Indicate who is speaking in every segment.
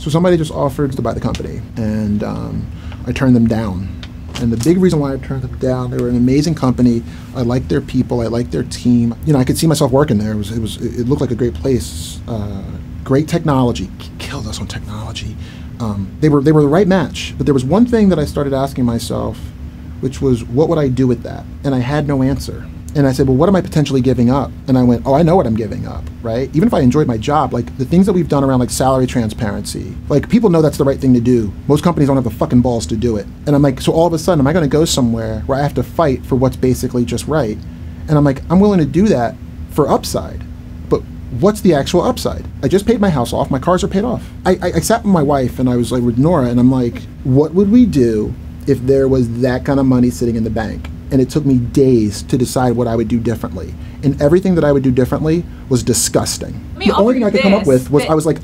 Speaker 1: So somebody just offered to buy the company, and I turned them down. And the big reason why I turned them down, they were an amazing company. I liked their people, I liked their team. You know, I could see myself working there. It looked like a great place. Great technology, killed us on technology. They were the right match, but there was one thing that I started asking myself, which was, what would I do with that? And I had no answer. And I said, well, what am I potentially giving up? And I went, oh, I know what I'm giving up, right? Even if I enjoyed my job, like the things that we've done around like salary transparency, like people know that's the right thing to do. Most companies don't have the fucking balls to do it. And I'm like, so all of a sudden, am I gonna go somewhere where I have to fight for what's basically just right? And I'm like, I'm willing to do that for upside. But what's the actual upside? I just paid my house off, my cars are paid off. I sat with my wife and I was like with Nora, and I'm like, what would we do if there was that kind of money sitting in the bank? And it took me days to decide what I would do differently. And everything that I would do differently was disgusting. The only thing I could come up with was, I was like,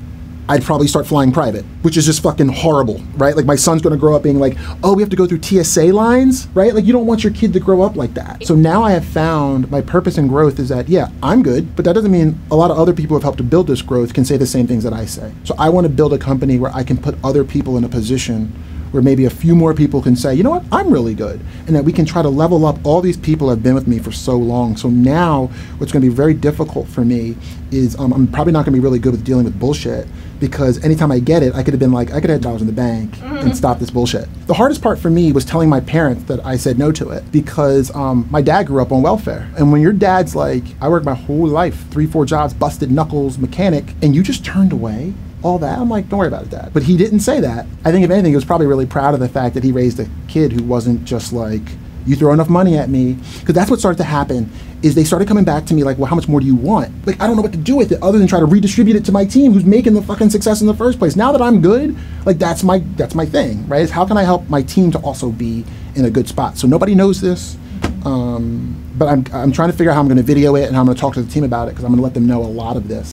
Speaker 1: I'd probably start flying private, which is just fucking horrible, right? Like my son's gonna grow up being like, oh, we have to go through TSA lines, right? Like you don't want your kid to grow up like that. So now I have found my purpose and growth is that, yeah, I'm good, but that doesn't mean a lot of other people who have helped to build this growth can say the same things that I say. So I wanna build a company where I can put other people in a position where maybe a few more people can say, you know what, I'm really good. And that we can try to level up all these people that have been with me for so long. So now what's gonna be very difficult for me is I'm probably not gonna be really good with dealing with bullshit, because anytime I get it, I could have been like, I could have $1 in the bank and stop this bullshit. The hardest part for me was telling my parents that I said no to it, because my dad grew up on welfare. And when your dad's like, I worked my whole life, 3-4 jobs, busted knuckles, mechanic, and you just turned away all that, I'm like, don't worry about it, Dad. But he didn't say that. I think if anything, he was probably really proud of the fact that he raised a kid who wasn't just like, you throw enough money at me. Because that's what started to happen, is they started coming back to me like, well, how much more do you want? Like, I don't know what to do with it other than try to redistribute it to my team who's making the fucking success in the first place. Now that I'm good, like that's my thing, right? Is how can I help my team to also be in a good spot? So nobody knows this, but I'm trying to figure out how I'm gonna video it and how I'm gonna talk to the team about it, because I'm gonna let them know a lot of this.